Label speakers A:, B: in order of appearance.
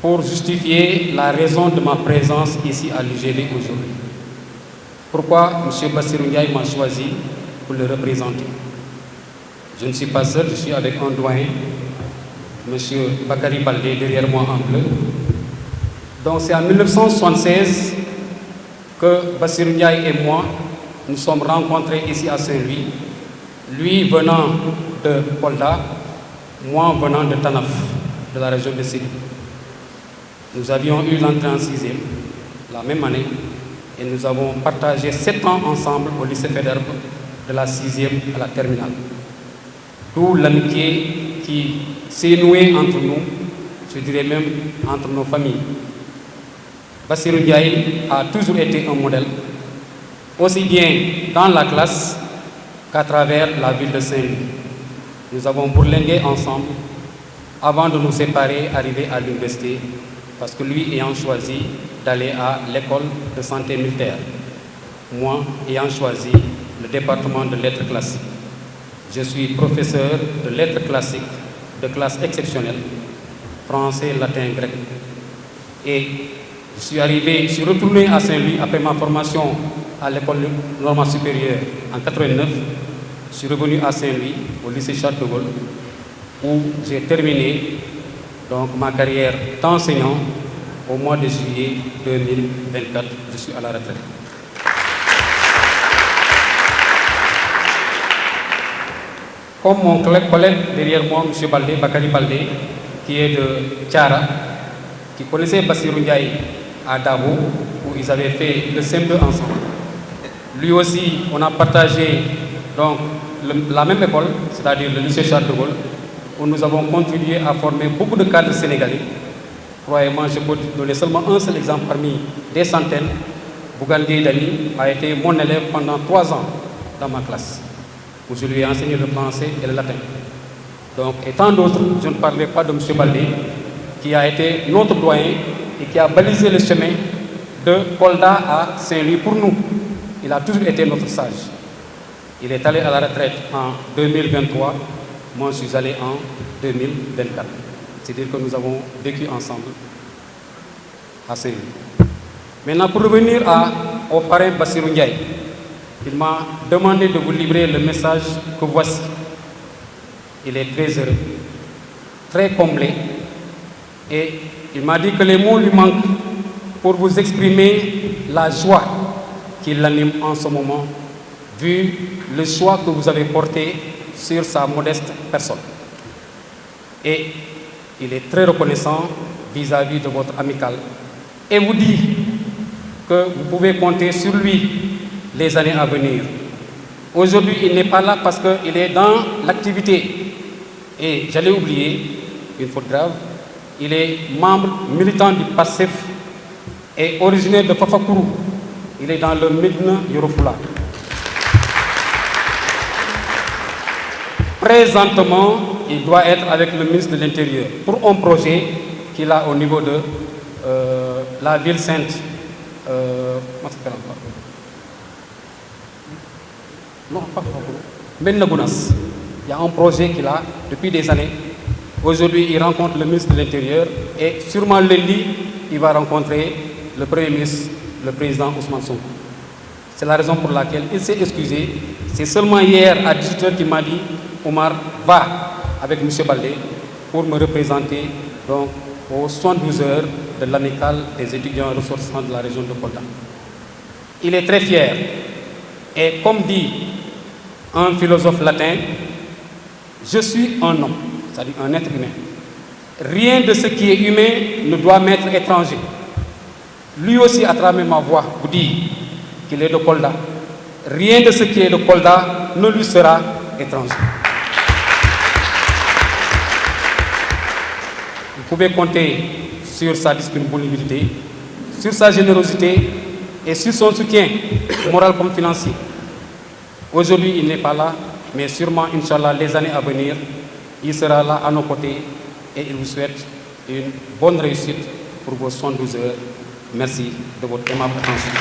A: Pour justifier la raison de ma présence ici à l'UGB aujourd'hui. Pourquoi M. Bassirou Ndiaye m'a choisi pour le représenter? Je ne suis pas seul, je suis avec un doyen, M. Bakary Baldé, derrière moi en bleu. Donc c'est en 1976 que Bassirou Ndiaye et moi nous sommes rencontrés ici à Saint-Louis, lui venant de Kolda, moi venant de Tanaf, de la région de Sédhiou. Nous avions eu l'entrée en 6e la même année et nous avons partagé 7 ans ensemble au lycée Faidherbe de la 6e à la terminale. D'où l'amitié qui s'est nouée entre nous, je dirais même entre nos familles. Bassirou Ndiaye a toujours été un modèle, aussi bien dans la classe qu'à travers la ville de Saint-Louis. Nous avons bourlingué ensemble avant de nous séparer, arriver à l'université, parce que lui ayant choisi d'aller à l'école de santé militaire, moi ayant choisi le département de lettres classiques. Je suis professeur de lettres classiques de classe exceptionnelle, français, latin, grec. Et je suis retourné à Saint-Louis après ma formation à l'école normale supérieure en 89. Je suis revenu à Saint-Louis, au lycée Charles de Gaulle, où j'ai terminé donc ma carrière d'enseignant au mois de juillet 2024. Je suis à la retraite. Comme mon collègue derrière moi, M. Baldé, Bakary Baldé, qui est de Thiara, qui connaissait Bassirou Ndiaye à Dabo, où ils avaient fait le CM2 ensemble. Lui aussi, on a partagé donc, la même école, c'est-à-dire le lycée Charles de Gaulle, où nous avons contribué à former beaucoup de cadres sénégalais. Croyez-moi, je peux donner seulement un seul exemple parmi des centaines. Bougane Gueye Dany a été mon élève pendant 3 ans dans ma classe, où je lui ai enseigné le français et le latin. Donc, et tant d'autres, je ne parlais pas de M. Baldé, qui a été notre doyen et qui a balisé le chemin de Kolda à Saint-Louis pour nous. Il a toujours été notre sage. Il est allé à la retraite en 2023, moi je suis allé en 2024. C'est-à-dire que nous avons vécu ensemble à Saint-Louis. Maintenant, pour revenir au parrain Bassirou Ndiaye, il m'a demandé de vous livrer le message que voici. Il est très heureux, très comblé, et il m'a dit que les mots lui manquent pour vous exprimer la joie qui l'anime en ce moment, vu le choix que vous avez porté sur sa modeste personne. Et il est très reconnaissant vis-à-vis de votre amicale et vous dit que vous pouvez compter sur lui les années à venir. Aujourd'hui, il n'est pas là parce qu'il est dans l'activité. Et j'allais oublier une faute grave, il est membre militant du PASTEF et originaire de Fafakourou. Il est dans le Médina Yoro Fula. Présentement, il doit être avec le ministre de l'Intérieur pour un projet qu'il a au niveau de la ville sainte. Comment ça s'appelle encore? Non, pas Fafakourou. Medina Gounass. Il y a un projet qu'il a depuis des années. Aujourd'hui, il rencontre le ministre de l'Intérieur et sûrement lundi, il va rencontrer le Premier ministre, le président Ousmane Sonko. C'est la raison pour laquelle il s'est excusé. C'est seulement hier à 18h qu'il m'a dit Omar va avec M. Baldé pour me représenter donc, aux 72 heures de l'amicale des étudiants ressortissants de la région de Kolda. Il est très fier. Et comme dit un philosophe latin, je suis un homme, c'est-à-dire un être humain. Rien de ce qui est humain ne doit m'être étranger. Lui aussi, à travers ma voix, vous dit qu'il est de Kolda. Rien de ce qui est de Kolda ne lui sera étranger. Vous pouvez compter sur sa disponibilité, sur sa générosité et sur son soutien moral comme financier. Aujourd'hui, il n'est pas là, mais sûrement, Inch'Allah, les années à venir, il sera là à nos côtés et il vous souhaite une bonne réussite pour vos 72 heures. Merci de votre aimable attention.